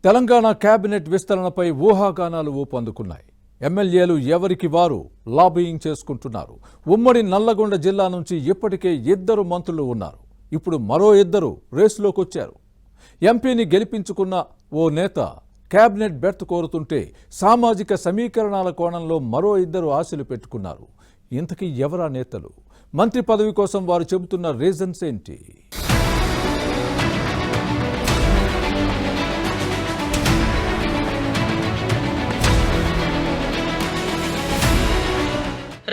Telangana cabinet విస్తరణపై ఊహాగానాలు ఊపందుకున్నాయి. ఎమ్మెల్యేలు ఎవరికి వారు లాబియింగ్ చేసుకుంటున్నారు. ఉమ్మడి నల్లగొండ జిల్లా నుంచి ఇప్పటికే 2 మంత్రులు ఉన్నారు. ఇప్పుడు మరో 2 రేసులోకి వచ్చారు. ఎంపీని గెలిపించుకున్న ఓ నేత కేబినెట్ బెర్త్ కోరుతుంటే సామాజిక సమీకరణాల కోణంలో మరో 2 ఆశలు పెట్టుకున్నారు. ఇంతకీ ఎవరా నేతలు? మంత్రి పదవి కోసం వారు చెబుతున్న రీజన్స్ ఏంటి?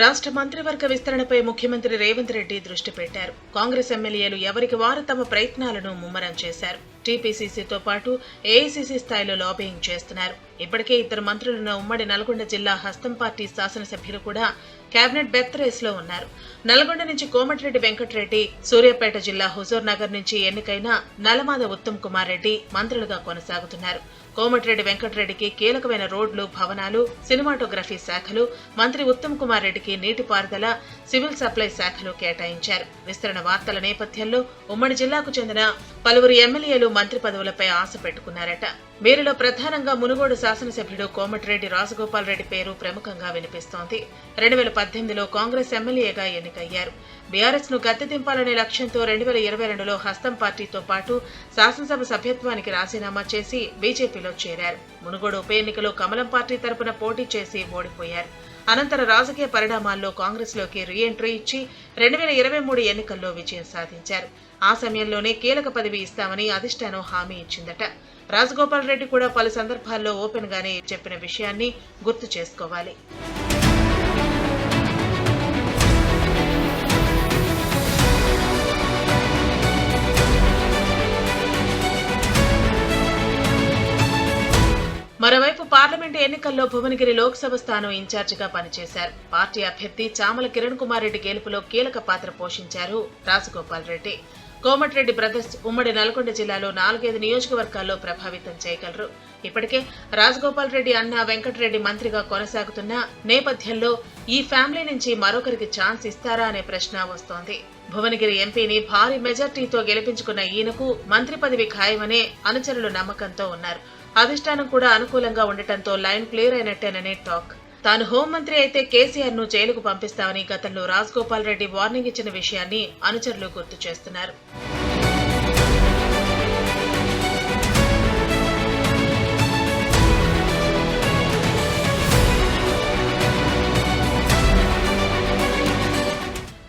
రాష్ట్ర మంత్రివర్గ విస్తరణపై ముఖ్యమంత్రి రేవంత్ రెడ్డి దృష్టి పెట్టారు. కాంగ్రెస్ ఎమ్మెల్యేలు ఎవరికి వారు తమ ప్రయత్నాలను ముమ్మరం చేశారు. టీపీసీసీతో పాటు ఏఐసీసీ స్థాయిలో లాబియింగ్ చేస్తున్నారు. ఇప్పటికే 2 మంత్రులున్న ఉమ్మడి నల్గొండ జిల్లా హస్తం పార్టీ శాసనసభ్యులు కూడా కేబినెట్ బెర్త్ రేసులో ఉన్నారు. నల్గొండ నుంచి కోమటిరెడ్డి వెంకటరెడ్డి, సూర్యాపేట జిల్లా హుజూర్ నగర్ నుంచి ఎన్నికైన నల్లమాద ఉత్తమ్ కుమార్ రెడ్డి మంత్రులుగా కొనసాగుతున్నారు. కోమటిరెడ్డి వెంకటరెడ్డికి కీలకమైన రోడ్లు, భవనాలు, సినిమాటోగ్రఫీ శాఖలు, మంత్రి ఉత్తమ్ కుమార్ రెడ్డికి నీటిపారుదల, సివిల్ సప్లై శాఖలు కేటాయించారు. విస్తరణ వార్తల నేపథ్యంలో ఉమ్మడి జిల్లాకు చెందిన పలువురు ఎమ్మెల్యేలు మంత్రి పదవులపై ఆశ పెట్టుకున్నారట. వీరిలో ప్రధానంగా మునుగోడు శాసనసభ్యుడు కోమటిరెడ్డి రాజగోపాల్ రెడ్డి పేరు ప్రముఖంగా వినిపిస్తోంది. 2018లో కాంగ్రెస్ ఎమ్మెల్యేగా ఎన్నికయ్యారు. బీఆర్ఎస్ ను గద్దె దింపాలనే లక్ష్యంతో 2022లో హస్తం పార్టీతో పాటు శాసనసభ సభ్యత్వానికి రాజీనామా చేసి బీజేపీలో చేరారు. మునుగోడు ఉప ఎన్నికలో కమలం పార్టీ తరపున పోటీ చేసి ఓడిపోయారు. అనంతర రాజకీయ పరిణామాల్లో కాంగ్రెస్ లోకి రీఎంట్రీ ఇచ్చి 2023 ఎన్నికల్లో విజయం సాధించారు. ఆ సమయంలోనే కీలక పదవి ఇస్తామని అధిష్టానం హామీ ఇచ్చిందట. రాజగోపాల్ రెడ్డి కూడా పలు సందర్భాల్లో ఓపెన్ గానే చెప్పిన విషయాన్ని గుర్తు చేసుకోవాలి. మరోవైపు పార్లమెంటు ఎన్నికల్లో భువనగిరి లోక్సభ స్థానం ఇన్ఛార్జిగా పనిచేశారు. పార్టీ అభ్యర్థి చామల కిరణ్ కుమార్ రెడ్డి గెలుపులో కీలక పాత్ర పోషించారు రాజగోపాల్ రెడ్డి. కోమటిరెడ్డి బ్రదర్స్ ఉమ్మడి నల్గొండ జిల్లాలో 4-5 నియోజకవర్గాల్లో ప్రభావితం చేయగలరు. ఇప్పటికే రాజగోపాల్ రెడ్డి అన్న వెంకటరెడ్డి మంత్రిగా కొనసాగుతున్న నేపథ్యంలో ఈ ఫ్యామిలీ నుంచి మరొకరికి ఛాన్స్ ఇస్తారా అనే ప్రశ్న వస్తోంది. భువనగిరి ఎంపీని భారీ మెజార్టీతో గెలిపించుకున్న ఈయనకు మంత్రి పదవి ఖాయమనే అనుచరులు నమ్మకంతో ఉన్నారు. అధిష్టానం కూడా అనుకూలంగా ఉండటంతో లైన్ క్లియర్ అయినట్టేననే టాక్. తాను హోంమంత్రి అయితే కేసీఆర్ ను జైలుకు పంపిస్తామని గతంలో రాజగోపాల్ రెడ్డి వార్నింగ్ ఇచ్చిన విషయాన్ని అనుచరులు గుర్తు చేస్తున్నారు.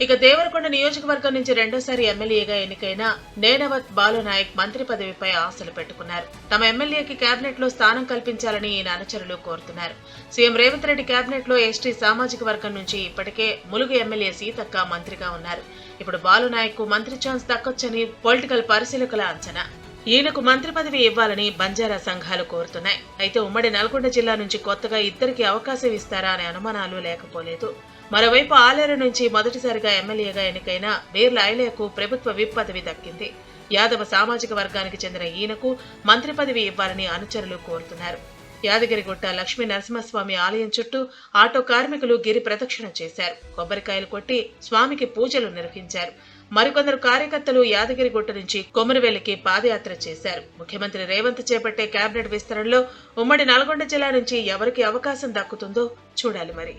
ఇక దేవరకొండ నియోజకవర్గం నుంచి రెండోసారి ఎమ్మెల్యేగా ఎన్నికైన నేనవత్ బాలునాయక్ మంత్రి పదవిపై ఆశలు పెట్టుకున్నారు. తమ ఎమ్మెల్యేకి కేబినెట్ లో స్థానం కల్పించాలని ఈయన అనుచరులు కోరుతున్నారు. సీఎం రేవంత్ రెడ్డి కేబినెట్ లో ఎస్టీ సామాజిక వర్గం నుంచి ఇప్పటికే ములుగు ఎమ్మెల్యే సీతక్క మంత్రిగా ఉన్నారు. ఇప్పుడు బాలునాయక్ కు మంత్రి ఛాన్స్ దక్కొచ్చని పొలిటికల్ పరిశీలకుల అంచనా. ఈయనకు మంత్రి పదవి ఇవ్వాలని బంజారా సంఘాలు కోరుతున్నాయి. అయితే ఉమ్మడి నల్గొండ జిల్లా నుంచి కొత్తగా 2కి అవకాశం ఇస్తారా అనే అనుమానాలు లేకపోలేదు. మరోవైపు ఆలేరు నుంచి మొదటిసారిగా ఎమ్మెల్యేగా ఎన్నికైన బీర్ల ఐలయ్యకు ప్రభుత్వ విప్ పదవి దక్కింది. యాదవ సామాజిక వర్గానికి చెందిన ఈయనకు మంత్రి పదవి ఇవ్వాలని అనుచరులు కోరుతున్నారు. యాదగిరిగుట్ట లక్ష్మీ నరసింహస్వామి ఆలయం చుట్టూ ఆటో కార్మికులు గిరి ప్రదక్షిణ చేశారు. కొబ్బరికాయలు కొట్టి స్వామికి పూజలు నిర్వహించారు. మరికొందరు కార్యకర్తలు యాదగిరిగుట్ట నుంచి కొమరవెల్లికి పాదయాత్ర చేశారు. ముఖ్యమంత్రి రేవంత్ చేపట్టే కేబినెట్ విస్తరణలో ఉమ్మడి నల్గొండ జిల్లా నుంచి ఎవరికి అవకాశం దక్కుతుందో చూడాలి మరి.